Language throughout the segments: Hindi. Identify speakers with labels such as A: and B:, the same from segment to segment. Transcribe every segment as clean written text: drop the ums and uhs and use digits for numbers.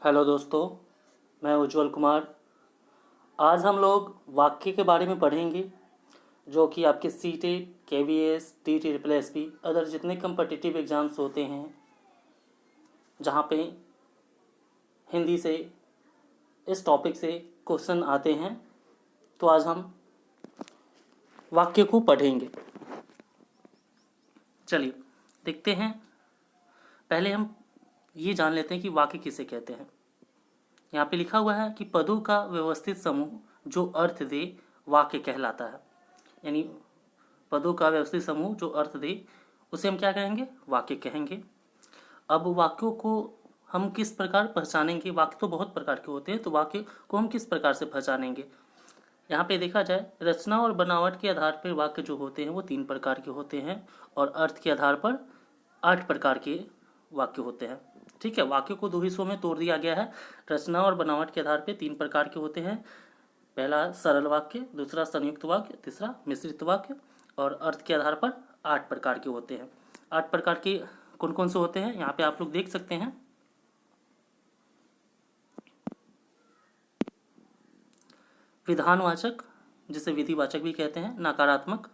A: हेलो दोस्तों, मैं उज्जवल कुमार। आज हम लोग वाक्य के बारे में पढ़ेंगे जो कि आपके CTET, KVS, TT triple SP other जितने कम्पिटिटिव एग्ज़ाम्स होते हैं जहाँ पे हिंदी से इस टॉपिक से क्वेश्चन आते हैं। तो आज हम वाक्य को पढ़ेंगे। चलिए देखते हैं। पहले हम ये जान लेते हैं कि वाक्य किसे कहते हैं। यहाँ पे लिखा हुआ है कि पदों का व्यवस्थित समूह जो अर्थ दे वाक्य कहलाता है। यानी पदों का व्यवस्थित समूह जो अर्थ दे उसे हम क्या कहेंगे? वाक्य कहेंगे। अब वाक्यों को हम किस प्रकार पहचानेंगे? वाक्य तो बहुत प्रकार के होते हैं, तो वाक्य को हम किस प्रकार से पहचानेंगे? यहाँ पे देखा जाए, रचना और बनावट के आधार पर वाक्य जो होते हैं वो 3 प्रकार के होते हैं और अर्थ के आधार पर 8 प्रकार के वाक्य होते हैं। ठीक है, वाक्य को 2 हिस्सों में तोड़ दिया गया है। रचना और बनावट के आधार पर 3 प्रकार के होते हैं। पहला सरल वाक्य, दूसरा संयुक्त वाक्य, तीसरा मिश्रित वाक्य, और अर्थ के आधार पर 8 प्रकार के होते हैं। 8 प्रकार के कौन कौन से होते हैं यहाँ पे आप लोग देख सकते हैं। विधानवाचक, जिसे विधिवाचक भी कहते हैं। नकारात्मक,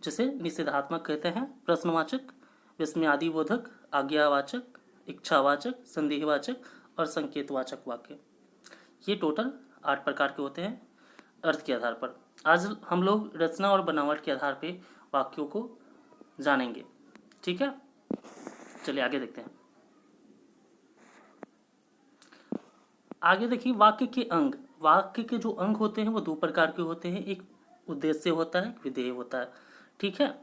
A: जिसे निषेधात्मक कहते हैं। प्रश्नवाचक, विस्मयादिबोधक, आज्ञावाचक, इच्छावाचक, संदेहवाचक और संकेतवाचक वाक्य। ये टोटल 8 प्रकार के होते हैं अर्थ के आधार पर। आज हम लोग रचना और बनावट के आधार पर वाक्यों को जानेंगे। ठीक है, चलिए आगे देखते हैं। आगे देखिए, वाक्य के अंग। वाक्य के जो अंग होते हैं वो 2 प्रकार के होते हैं। एक उद्देश्य होता है, एक विधेय होता है। ठीक है,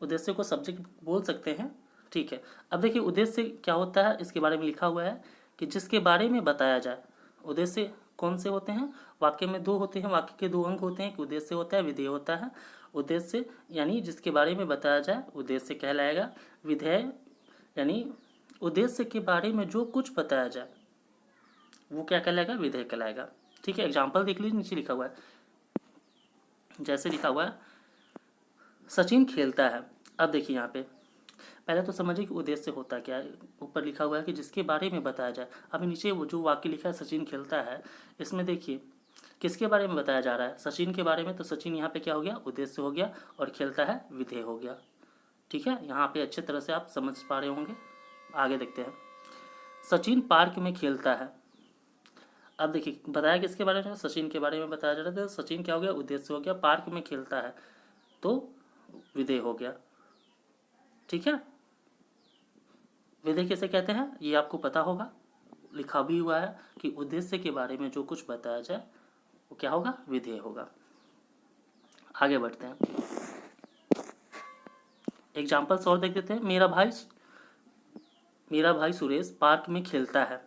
A: उद्देश्य को सब्जेक्ट बोल सकते हैं। ठीक है, अब देखिए उद्देश्य क्या होता है, इसके बारे में लिखा हुआ है कि जिसके बारे में बताया जाए। उद्देश्य कौन से होते हैं? वाक्य में 2 होते हैं। वाक्य के 2 अंग होते हैं, एक उद्देश्य होता है, विधेय होता है। उद्देश्य यानी जिसके बारे में बताया जाए उद्देश्य कहलाएगा। विधेय यानी उद्देश्य के बारे में जो कुछ बताया जाए वो क्या कहलाएगा? विधेय कहलाएगा। ठीक है, एग्जाम्पल देख लीजिए, नीचे लिखा हुआ है। जैसे लिखा हुआ है, सचिन खेलता है। अब देखिए यहाँ पे पहले तो समझिए कि उद्देश्य होता क्या है। ऊपर लिखा हुआ है कि जिसके बारे में बताया जाए। अब नीचे वो जो वाक्य लिखा है सचिन खेलता है, इसमें देखिए किसके बारे में बताया जा रहा है? सचिन के बारे में। तो सचिन यहाँ पे क्या हो गया? उद्देश्य हो गया, और खेलता है विधेय हो गया। ठीक है, यहाँ पे अच्छे तरह से आप समझ पा रहे होंगे। आगे देखते हैं। सचिन पार्क में खेलता है। अब देखिए बताया किसके बारे में? सचिन के बारे में बताया जा रहा था। सचिन क्या हो गया? उद्देश्य हो गया। पार्क में खेलता है तो विधेय हो गया। ठीक है, विधेय किसे कहते हैं ये आपको पता होगा, लिखा भी हुआ है कि उद्देश्य के बारे में जो कुछ बताया जाए वो क्या होगा? विधेय होगा। आगे बढ़ते हैं, एग्जाम्पल्स और देख देते हैं। मेरा भाई सुरेश पार्क में खेलता है।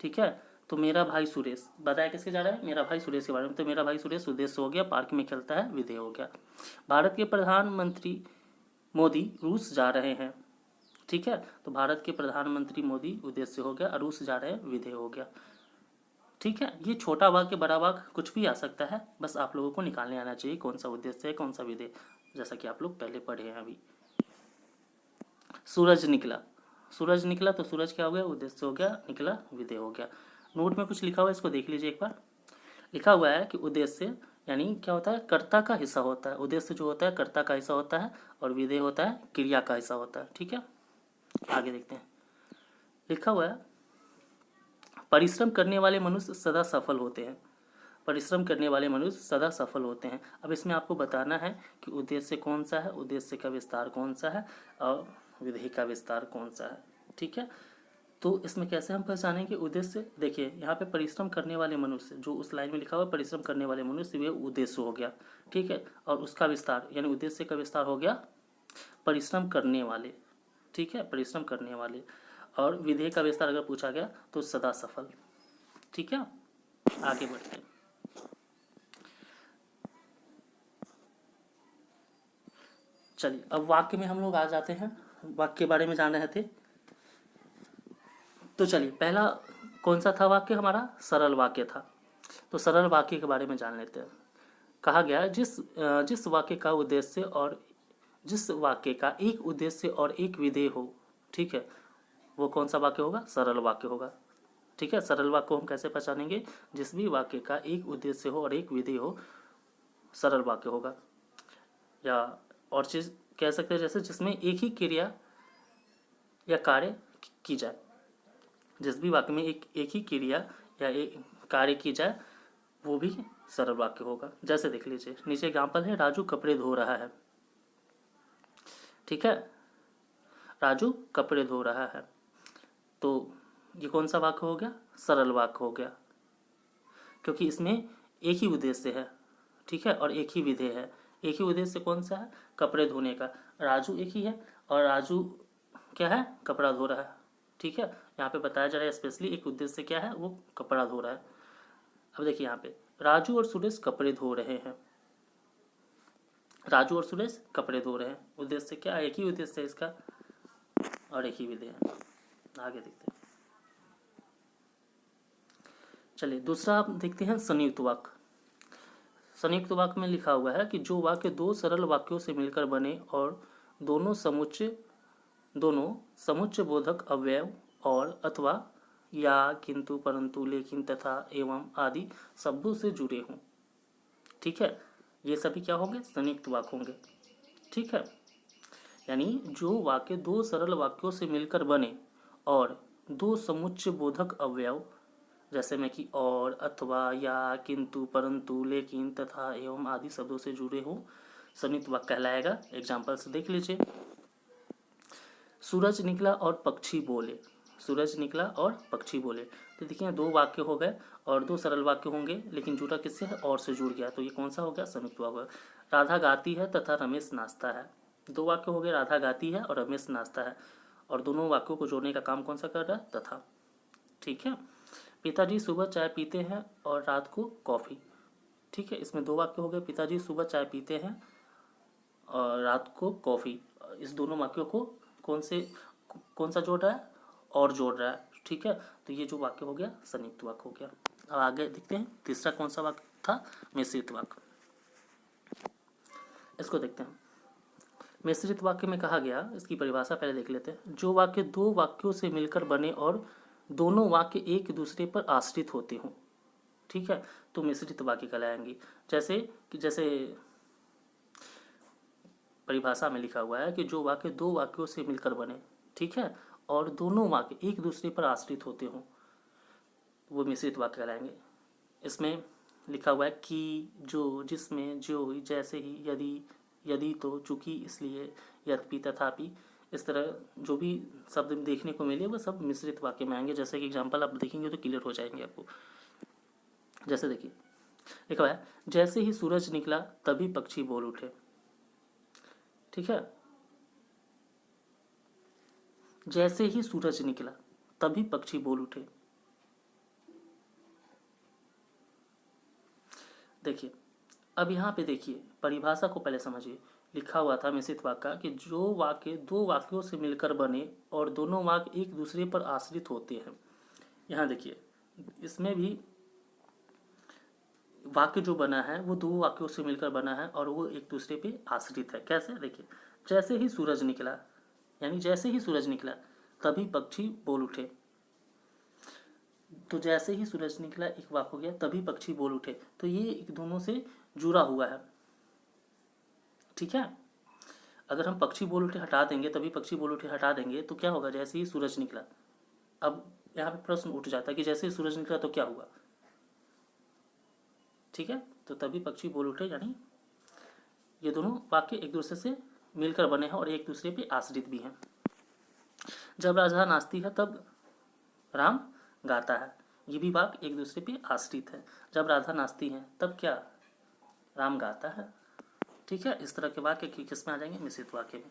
A: ठीक है, तो मेरा भाई सुरेश बताया किसके जा रहा है? मेरा भाई सुरेश के बारे में। तो मेरा भाई सुरेश उद्देश्य हो गया, पार्क में खेलता है विधेय हो गया। भारत के प्रधानमंत्री मोदी रूस जा रहे हैं। ठीक है, तो भारत के प्रधानमंत्री मोदी उद्देश्य हो गया, रूस जा रहे हैं विधेय हो गया। ठीक है, ये छोटा वाक्य बड़ा वाक्य कुछ भी आ सकता है, बस आप लोगों को निकालने आना चाहिए कौन सा उद्देश्य है कौन सा विधेय, जैसा कि आप लोग पहले पढ़े हैं अभी। सूरज निकला। सूरज निकला तो सूरज क्या हो गया? उद्देश्य हो गया, निकला विधेय हो गया। नोट में कुछ लिखा हुआ है, इसको देख लीजिए एक बार। लिखा हुआ है कि उद्देश्य यानी क्या होता है? कर्ता का हिस्सा होता है। उद्देश्य जो होता है कर्ता का हिस्सा होता है, और विधेय होता है क्रिया का हिस्सा होता है। ठीक है, आगे देखते हैं। लिखा हुआ है, परिश्रम करने वाले मनुष्य सदा सफल होते हैं। परिश्रम करने वाले मनुष्य सदा सफल होते हैं। अब इसमें आपको बताना है कि उद्देश्य कौन सा है, उद्देश्य का विस्तार कौन सा है, और विधेय का विस्तार कौन सा है। ठीक है, तो इसमें कैसे हम पहचानेंगे उद्देश्य? देखिए यहाँ पे परिश्रम करने वाले मनुष्य, जो उस लाइन में लिखा हुआ परिश्रम करने वाले मनुष्य, वे उद्देश्य हो गया। ठीक है, और उसका विस्तार यानी उद्देश्य का विस्तार हो गया परिश्रम करने वाले। ठीक है, परिश्रम करने वाले, और विधेय का विस्तार अगर पूछा गया तो सदा सफल। ठीक है, आगे बढ़ते हैं। चलिए अब वाक्य में हम लोग आ जाते हैं। वाक्य के बारे में जान रहे थे, तो चलिए पहला कौन सा था वाक्य हमारा? सरल वाक्य था। तो सरल वाक्य के बारे में जान लेते हैं। कहा गया जिस वाक्य का उद्देश्य और जिस वाक्य का एक उद्देश्य और एक विधेय हो, ठीक है, वो कौन सा वाक्य होगा? सरल वाक्य होगा। ठीक है, सरल वाक्य को हम कैसे पहचानेंगे? जिस भी वाक्य का एक उद्देश्य हो और एक विधेय हो, सरल वाक्य होगा। या और चीज कह सकते हैं जैसे जिसमें एक ही क्रिया या कार्य की जाए। जिस भी वाक्य में एक ही क्रिया या एक कार्य की जाए वो भी सरल वाक्य होगा। जैसे देख लीजिए, नीचे एग्जाम्पल है, राजू कपड़े धो रहा है। ठीक है, राजू कपड़े धो रहा है, तो ये कौन सा वाक्य हो गया? सरल वाक्य हो गया, क्योंकि इसमें एक ही उद्देश्य है। ठीक है, और एक ही विधेय है। एक ही उद्देश्य कौन सा है? कपड़े धोने का। राजू एक ही है और राजू क्या है? कपड़ा धो रहा है। ठीक है, यहाँ पे बताया जा रहा है स्पेशली एक उद्देश्य क्या है, वो कपड़ा धो रहा है। अब देखिए यहाँ पे राजू और सुरेश कपड़े धो रहे हैं। राजू और सुरेश कपड़े धो रहे हैं, उद्देश्य क्या? एक ही उद्देश्य है इसका और एक ही विधेय है। आगे देखते हैं। चलिए दूसरा आप देखते हैं संयुक्त वाक्य। संयुक्त वाक्य में लिखा हुआ है कि जो वाक्य दो सरल वाक्यों से मिलकर बने और दोनों समुच्चय बोधक अवयव और अथवा या किंतु परंतु लेकिन तथा एवं आदि शब्दों से जुड़े हों। ठीक है, ये सभी क्या होंगे? संयुक्त वाक्य होंगे। ठीक है, यानी जो वाक्य दो सरल वाक्यों से मिलकर बने और दो समुच्चय बोधक अवयव जैसे में कि और अथवा या किंतु परंतु लेकिन तथा एवं आदि शब्दों से जुड़े हों, संयुक्त वाक्य कहलाएगा। एग्जाम्पल से देख लीजिए, सूरज निकला और पक्षी बोले। सूरज निकला और पक्षी बोले, तो देखिए दो वाक्य हो गए और दो सरल वाक्य होंगे, लेकिन जुड़ा किससे है? और से जुड़ गया, तो ये कौन सा हो गया? संयुक्त वाक्य। राधा गाती है तथा रमेश नाचता है। दो वाक्य हो गए, राधा गाती है और रमेश नाचता है, और दोनों वाक्यों को जोड़ने का काम कौन सा कर रहा है? तथा। ठीक है, पिताजी सुबह चाय पीते हैं और रात को कॉफ़ी। ठीक है, इसमें दो वाक्य हो गए, पिताजी सुबह चाय पीते हैं और रात को कॉफ़ी। इस दोनों वाक्यों को कौन सा जोड़ रहा है? और जोड़ रहा है। ठीक है, तो ये जो वाक्य हो गया संयुक्त वाक्य हो गया। अब आगे देखते हैं, तीसरा कौन सा वाक्य था? मिश्रित वाक्य। इसको देखते हैं। मिश्रित वाक्य में कहा गया, इसकी परिभाषा पहले देख लेते हैं। जो वाक्य दो वाक्यों से मिलकर बने और दोनों वाक्य एक दूसरे पर आश्रित होते हों। ठीक है, तो मिश्रित वाक्य कहलाएंगे। जैसे परिभाषा में लिखा हुआ है कि जो वाक्य दो वाक्यों से मिलकर बने, ठीक है, और दोनों वाक्य एक दूसरे पर आश्रित होते हों, वो मिश्रित वाक्य कहलाएंगे। इसमें लिखा हुआ है कि, जो, जिसमें, जो, जैसे ही, यदि, तो, चूंकि, इसलिए, यद्यपि, तथापि, इस तरह जो भी शब्द देखने को मिले वो सब मिश्रित वाक्य में आएंगे। जैसे कि एग्जाम्पल आप देखेंगे तो क्लियर हो जाएंगे आपको। जैसे देखिए लिखा हुआ है, जैसे ही सूरज निकला तभी पक्षी बोल उठे। ठीक है, जैसे ही सूरज निकला तभी पक्षी बोल उठे। देखिए अब यहाँ पे देखिए, परिभाषा को पहले समझिए। लिखा हुआ था मिश्रित वाक्य का कि जो वाक्य दो वाक्यों से मिलकर बने और दोनों वाक्य एक दूसरे पर आश्रित होते हैं। यहाँ देखिए, इसमें भी वाक्य जो बना है वो दो वाक्यों से मिलकर बना है और वो एक दूसरे पे आश्रित है। कैसे? देखिए, जैसे ही सूरज निकला, यानी जैसे ही सूरज निकला तभी पक्षी बोल उठे। तो जैसे ही सूरज निकला एक वाक्य हो गया, तभी पक्षी बोल उठे, तो ये एक दोनों से जुड़ा हुआ है। ठीक है, अगर हम पक्षी बोल उठे हटा देंगे, तभी पक्षी बोल उठे हटा देंगे, तो क्या होगा? जैसे ही सूरज निकला। अब यहाँ पे प्रश्न उठ जाता है कि जैसे ही सूरज निकला तो क्या हुआ? ठीक है, तो तभी पक्षी बोल उठे, यानी ये दोनों वाक्य एक दूसरे से मिलकर बने हैं और एक दूसरे पे आश्रित भी हैं। जब राधा नाचती है तब राम गाता है, ये भी वाक्य एक दूसरे पे आश्रित है। जब राधा नाचती है तब क्या? राम गाता है। ठीक है, इस तरह के वाक्य किस में आ जाएंगे? मिश्रित वाक्य में।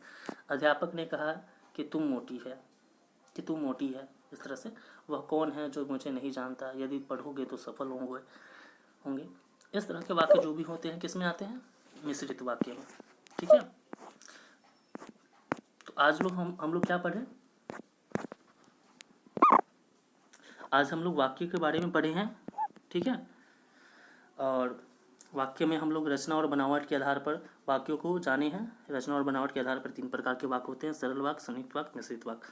A: अध्यापक ने कहा कि तुम मोटी है, इस तरह से। वह कौन है जो मुझे नहीं जानता, यदि पढ़ोगे तो सफल होंगे। इस तरह के वाक्य जो भी होते हैं किस में आते हैं? मिश्रित वाक्य में। ठीक है, तो आज लोग हम लोग क्या पढ़े? आज हम लोग वाक्य के बारे में पढ़े हैं। ठीक है, और वाक्य में हम लोग रचना और बनावट के आधार पर वाक्यों को जाने हैं। रचना और बनावट के आधार पर तीन प्रकार के वाक्य होते हैं: सरल वाक्य, संयुक्त वाक्य, मिश्रित वाक्य।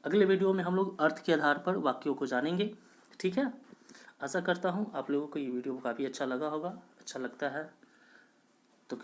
A: अगले वीडियो में हम लोग अर्थ के आधार पर वाक्यों को जानेंगे। ठीक है, आशा करता हूँ आप लोगों को ये वीडियो काफ़ी अच्छा लगा होगा। अच्छा लगता है तो